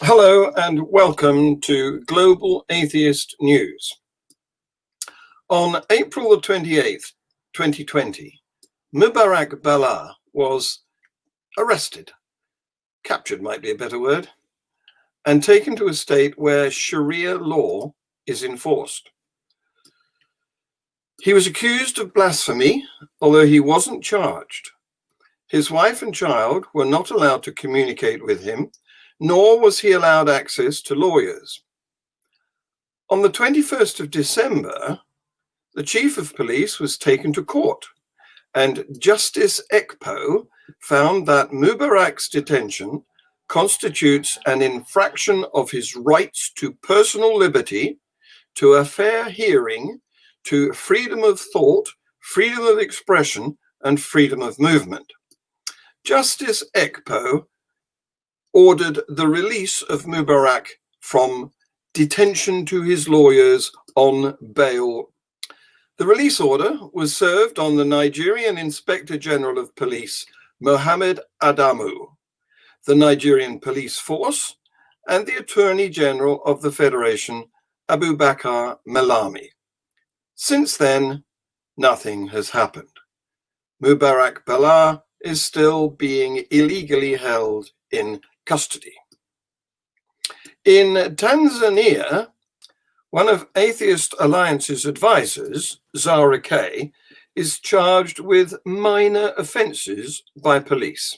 Hello and welcome to Global Atheist News. On April the 28th, 2020, Mubarak Bala was arrested, captured might be a better word, and taken to a state where Sharia law is enforced. He was accused of blasphemy, although he wasn't charged. His wife and child were not allowed to communicate with him, nor was he allowed access to lawyers. On the 21st of December, the chief of police was taken to court, and Justice Ekpo found that Mubarak's detention constitutes an infraction of his rights to personal liberty, to a fair hearing, to freedom of thought, freedom of expression, and freedom of movement. Justice Ekpo ordered the release of Mubarak from detention to his lawyers on bail. The release order was served on the Nigerian Inspector General of Police, Mohammed Adamu, the Nigerian Police Force, and the Attorney General of the Federation, Abubakar Malami. Since then, nothing has happened. Mubarak Bala is still being illegally held in custody. In Tanzania, one of Atheist Alliance's advisors, Zara Kay, is charged with minor offences by police.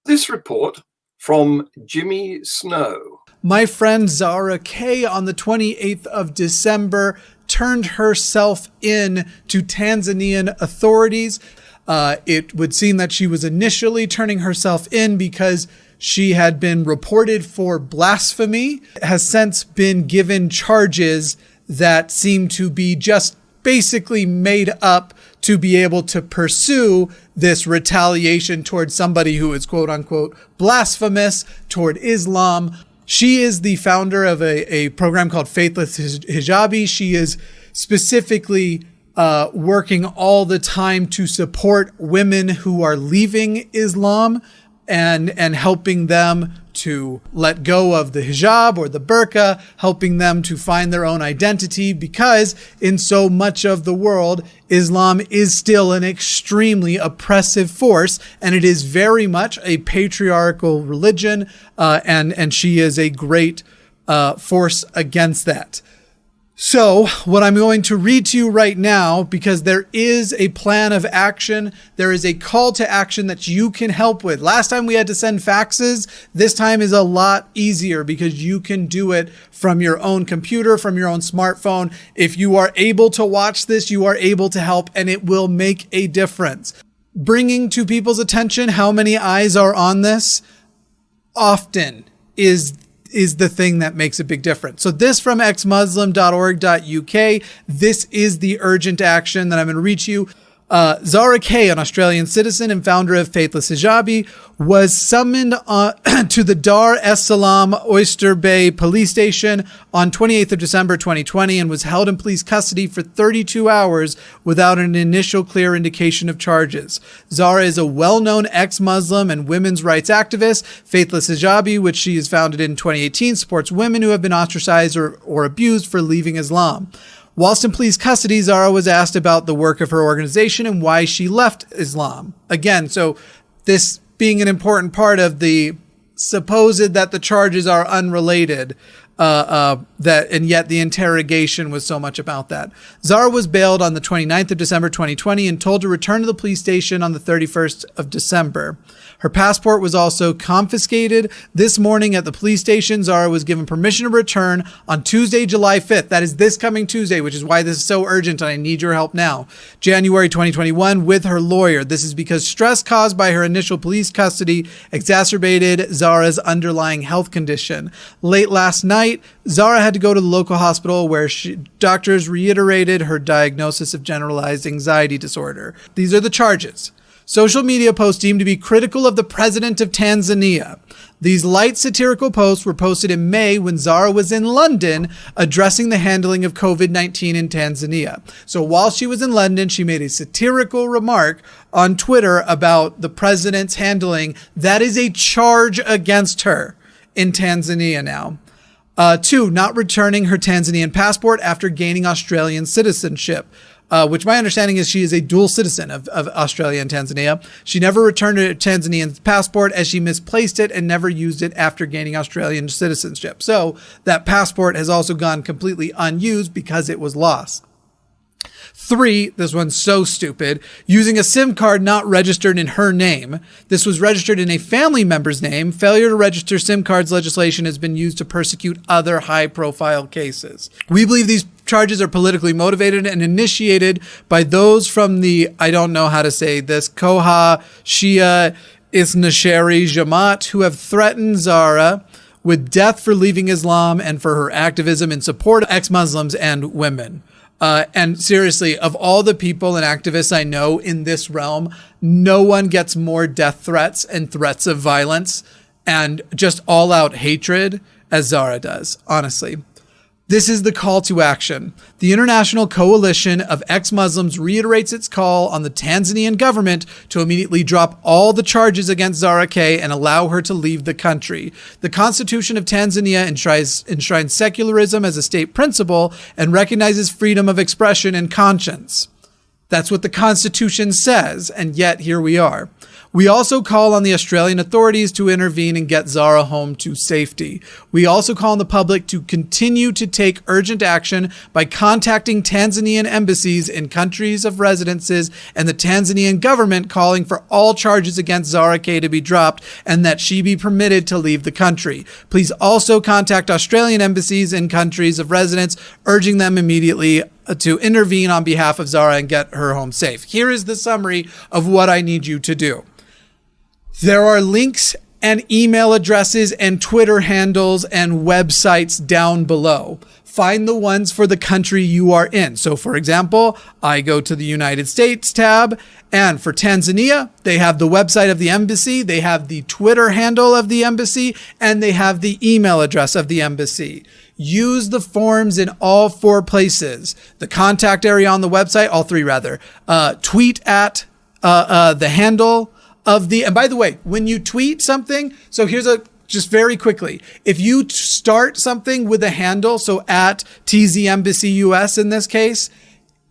This report from Jimmy Snow. My friend Zara Kay on the 28th of December turned herself in to Tanzanian authorities. It would seem that she was initially turning herself in because she had been reported for blasphemy, has since been given charges that seem to be just basically made up to be able to pursue this retaliation towards somebody who is quote unquote blasphemous toward Islam. She is the founder of a program called Faithless Hijabi. She is specifically working all the time to support women who are leaving Islam and helping them to let go of the hijab or the burqa, helping them to find their own identity, because in so much of the world, Islam is still an extremely oppressive force, and it is very much a patriarchal religion, and she is a great force against that. So what I'm going to read to you right now, because there is a plan of action, there is a call to action that you can help with. Last time we had to send faxes. This time is a lot easier because you can do it from your own computer, from your own smartphone. If you are able to watch this, you are able to help, and it will make a difference. Bringing to people's attention how many eyes are on this often is the thing that makes a big difference. So this from exmuslim.org.uk. This is the urgent action that I'm going to reach you. Zara Kay, an Australian citizen and founder of Faithless Hijabi, was summoned to the Dar es Salaam Oyster Bay police station on 28th of December 2020 and was held in police custody for 32 hours without an initial clear indication of charges. Zara is a well-known ex-Muslim and women's rights activist. Faithless Hijabi, which she has founded in 2018, supports women who have been ostracized or abused for leaving Islam. Whilst in police custody, Zara was asked about the work of her organization and why she left Islam. Again, so this being an important part of the supposed that the charges are unrelated, and yet the interrogation was so much about that. Zara was bailed on the 29th of December 2020 and told to return to the police station on the 31st of December. Her passport was also confiscated. This morning at the police station, Zara was given permission to return on Tuesday, July 5th. That is this coming Tuesday, which is why this is so urgent and I need your help now. January 2021 with her lawyer. This is because stress caused by her initial police custody exacerbated Zara's underlying health condition. Late last night, Zara had to go to the local hospital where doctors reiterated her diagnosis of generalized anxiety disorder. These are the charges. Social media posts deemed to be critical of the president of Tanzania. These light satirical posts were posted in May when Zara was in London addressing the handling of COVID-19 in Tanzania. So while she was in London, she made a satirical remark on Twitter about the president's handling. That is a charge against her. in Tanzania now. 2, not returning her Tanzanian passport after gaining Australian citizenship, which my understanding is she is a dual citizen of Australia and Tanzania. She never returned her Tanzanian passport as she misplaced it and never used it after gaining Australian citizenship. So that passport has also gone completely unused because it was lost. 3, this one's so stupid, using a SIM card not registered in her name. This was registered in a family member's name. Failure to register SIM cards legislation has been used to persecute other high-profile cases. We believe these charges are politically motivated and initiated by those from the, I don't know how to say this, Koha Shia Isnasheri Jamaat, who have threatened Zara with death for leaving Islam and for her activism in support of ex-Muslims and women. And seriously, of all the people and activists I know in this realm, no one gets more death threats and threats of violence and just all out hatred as Zara does, honestly. This is the call to action. The International Coalition of Ex-Muslims reiterates its call on the Tanzanian government to immediately drop all the charges against Zara K and allow her to leave the country. The Constitution of Tanzania enshrines secularism as a state principle and recognizes freedom of expression and conscience. That's what the Constitution says, and yet here we are. We also call on the Australian authorities to intervene and get Zara home to safety. We also call on the public to continue to take urgent action by contacting Tanzanian embassies in countries of residences and the Tanzanian government calling for all charges against Zara K to be dropped and that she be permitted to leave the country. Please also contact Australian embassies in countries of residence, urging them immediately to intervene on behalf of Zara and get her home safe. Here is the summary of what I need you to do. There are links and email addresses and Twitter handles and websites down below. Find the ones for the country you are in. So for example, I go to the United States tab, and for Tanzania, they have the website of the embassy, they have the Twitter handle of the embassy, and they have the email address of the embassy. Use the forms in all 4 places. The contact area on the website, all 3 rather. Tweet at the handle of the, and by the way, when you tweet something, so here's just very quickly, if you start something with a handle, so at TZ Embassy US in this case,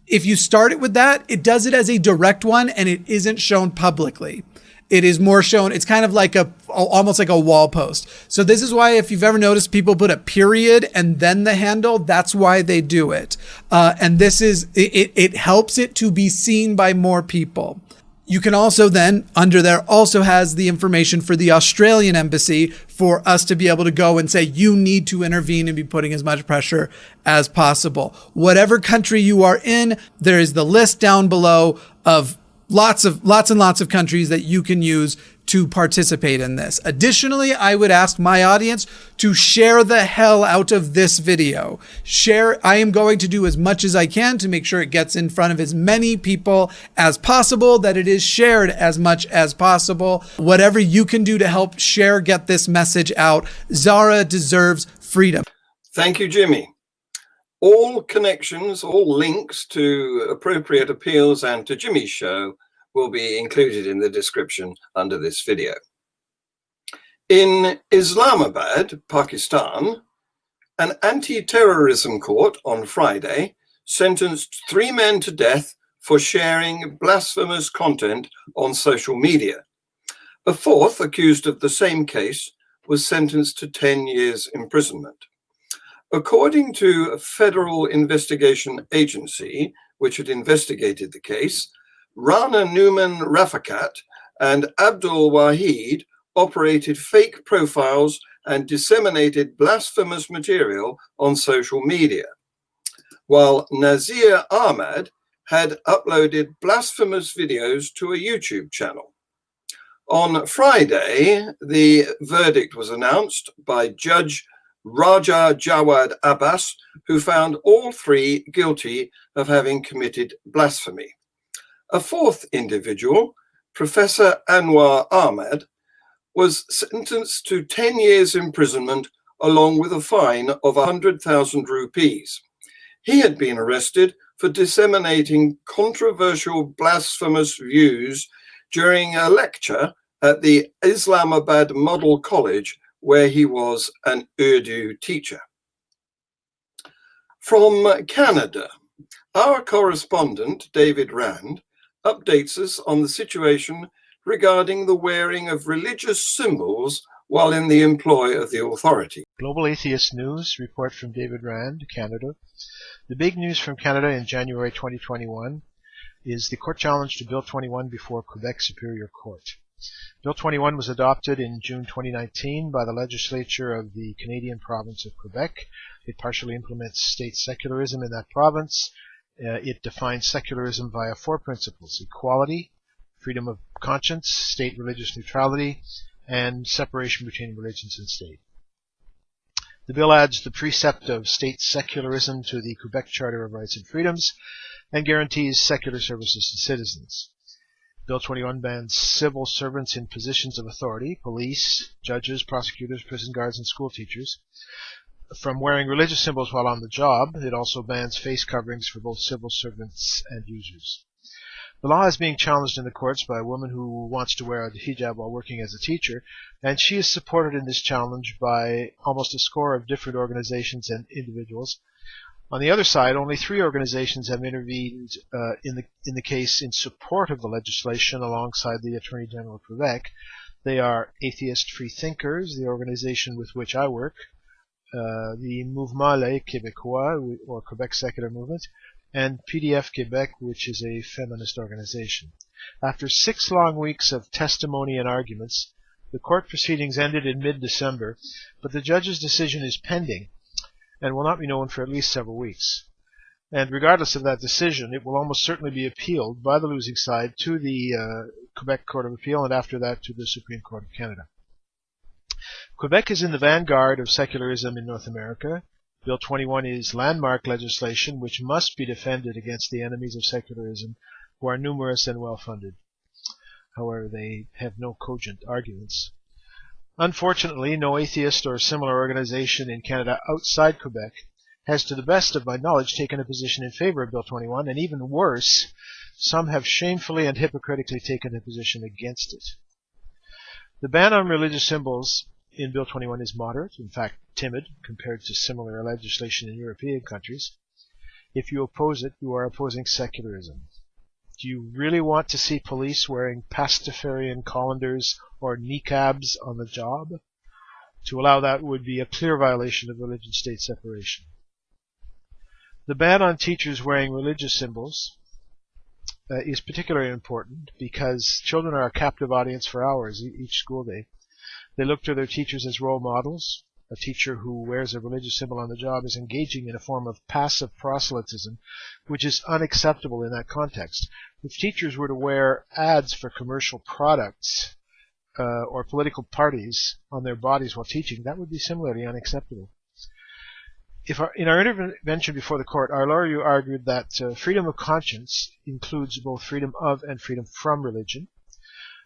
if you start it with that, it does it as a direct one and it isn't shown publicly. It is more shown, it's kind of like almost like a wall post. So this is why if you've ever noticed people put a period and then the handle, that's why they do it. And this is, it helps it to be seen by more people. You can also then, under there also has the information for the Australian embassy for us to be able to go and say, you need to intervene and be putting as much pressure as possible. Whatever country you are in, there is the list down below of lots and lots of countries that you can use to participate in this. Additionally, I would ask my audience to share the hell out of this video. Share. I am going to do as much as I can to make sure it gets in front of as many people as possible, that it is shared as much as possible. Whatever you can do to help get this message out. Zara deserves freedom. Thank you, Jimmy. All connections, all links to appropriate appeals and to Jimmy's show will be included in the description under this video. In Islamabad, Pakistan, an anti-terrorism court on Friday sentenced 3 men to death for sharing blasphemous content on social media. A 4th, accused of the same case, was sentenced to 10 years imprisonment. According to a federal investigation agency, which had investigated the case, Rana Newman Rafakat and Abdul Wahid operated fake profiles and disseminated blasphemous material on social media, while Nazir Ahmad had uploaded blasphemous videos to a YouTube channel. On Friday, the verdict was announced by Judge Raja Jawad Abbas, who found all 3 guilty of having committed blasphemy. A 4th individual, Professor Anwar Ahmed, was sentenced to 10 years imprisonment along with a fine of 100,000 rupees. He had been arrested for disseminating controversial blasphemous views during a lecture at the Islamabad Model College, where he was an Urdu teacher. From Canada, our correspondent, David Rand, updates us on the situation regarding the wearing of religious symbols while in the employ of the authority. Global Atheist News report from David Rand, Canada. The big news from Canada in January 2021 is the court challenge to Bill 21 before Quebec Superior Court. Bill 21 was adopted in June 2019 by the legislature of the Canadian province of Quebec. It partially implements state secularism in that province. It defines secularism via 4 principles: equality, freedom of conscience, state religious neutrality, and separation between religions and state. The bill adds the precept of state secularism to the Quebec Charter of Rights and Freedoms and guarantees secular services to citizens. Bill 21 bans civil servants in positions of authority, police, judges, prosecutors, prison guards, and school teachers, from wearing religious symbols while on the job. It also bans face coverings for both civil servants and users. The law is being challenged in the courts by a woman who wants to wear a hijab while working as a teacher, and she is supported in this challenge by almost a score of different organizations and individuals. On the other side, only 3 organizations have intervened in the case in support of the legislation alongside the Attorney General of Quebec. They are Atheist Free Thinkers, the organization with which I work, the Mouvement Les Québécois, or Quebec Secular Movement, and PDF Quebec, which is a feminist organization. After 6 long weeks of testimony and arguments, the court proceedings ended in mid-December, but the judge's decision is pending and will not be known for at least several weeks. And regardless of that decision, it will almost certainly be appealed by the losing side to the Quebec Court of Appeal, and after that to the Supreme Court of Canada. Quebec is in the vanguard of secularism in North America. Bill 21 is landmark legislation which must be defended against the enemies of secularism, who are numerous and well-funded. However, they have no cogent arguments. Unfortunately, no atheist or similar organization in Canada outside Quebec has, to the best of my knowledge, taken a position in favor of Bill 21, and even worse, some have shamefully and hypocritically taken a position against it. The ban on religious symbols in Bill 21 is moderate, in fact timid, compared to similar legislation in European countries. If you oppose it, you are opposing secularism. Do you really want to see police wearing Pastafarian colanders or niqabs on the job? To allow that would be a clear violation of religion-state separation. The ban on teachers wearing religious symbols is particularly important because children are a captive audience for hours each school day. They look to their teachers as role models. A teacher who wears a religious symbol on the job is engaging in a form of passive proselytism, which is unacceptable in that context. If teachers were to wear ads for commercial products or political parties on their bodies while teaching, that would be similarly unacceptable. In our intervention before the court, our lawyer argued that freedom of conscience includes both freedom of and freedom from religion.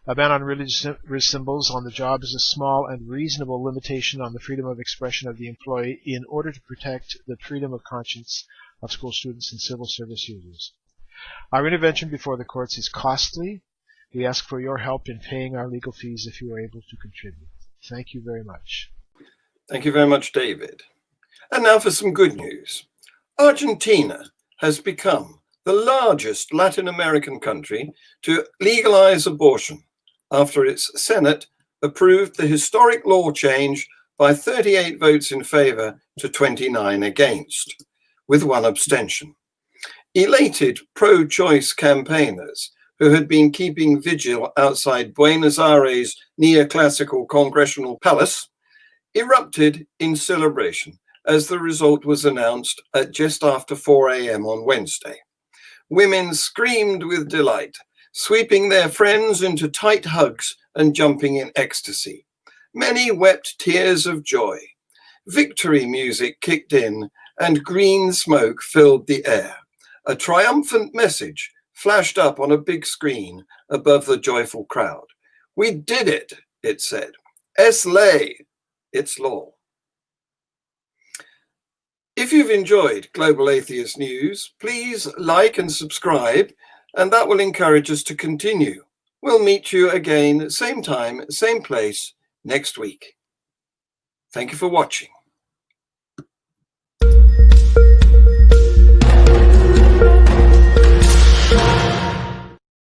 A ban on religious symbols on the job is a small and reasonable limitation on the freedom of expression of the employee in order to protect the freedom of conscience of school students and civil service users. Our intervention before the courts is costly. We ask for your help in paying our legal fees if you are able to contribute. Thank you very much. Thank you very much, David. And now for some good news. Argentina has become the largest Latin American country to legalize abortion after its Senate approved the historic law change by 38 votes in favor to 29 against, with 1 abstention. Elated pro-choice campaigners who had been keeping vigil outside Buenos Aires' neoclassical Congressional Palace erupted in celebration as the result was announced at just after 4 a.m. on Wednesday. Women screamed with delight, sweeping their friends into tight hugs and jumping in ecstasy. Many wept tears of joy. Victory music kicked in and green smoke filled the air. A triumphant message flashed up on a big screen above the joyful crowd. "We did it," it said. "Es ley," it's law. If you've enjoyed Global Atheist News, please like and subscribe, and that will encourage us to continue. We'll meet you again, same time, same place, next week. Thank you for watching.